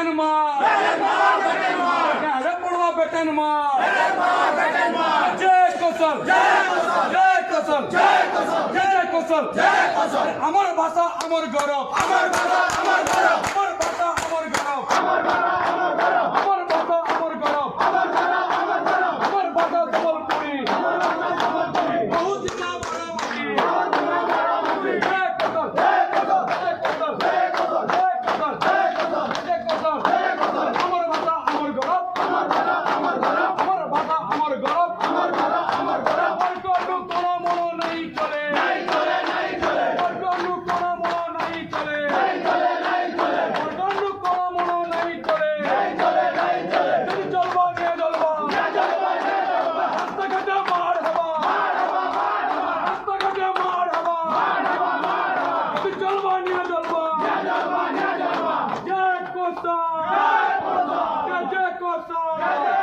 batten मार अरे पड़वा batten मार जय कौशल जय कौशल जय कौशल अमर भाषा अमर गौरव अमर भाषा अमर गौरव अमर भाषा अमर गौरव अमर भाषा अमर गौरव अमर भाषा अमर गौरव अमर भाषा अमर गौरव अमर भाषा संबलपुरी बहुत ही बड़ा जय कौशल जय कौशल जय कौशल जय कौशल जय कौशल जय कौशल जय कौशल अमर भाषा अमर गौरव अमर भाषा अमर गौरव अमर भाषा अमर गौरव अमर भाषा अमर गौरव वर्गनु कोनो मोनो नहीं चले वर्गनु कोनो मोनो नहीं चले वर्गनु कोनो मोनो नहीं चले दिल जलवा ने जलवा हस्तगत मार हवा हस्तगत मार हवा दिल जलवा ने जलवा जय कौशल जय कौशल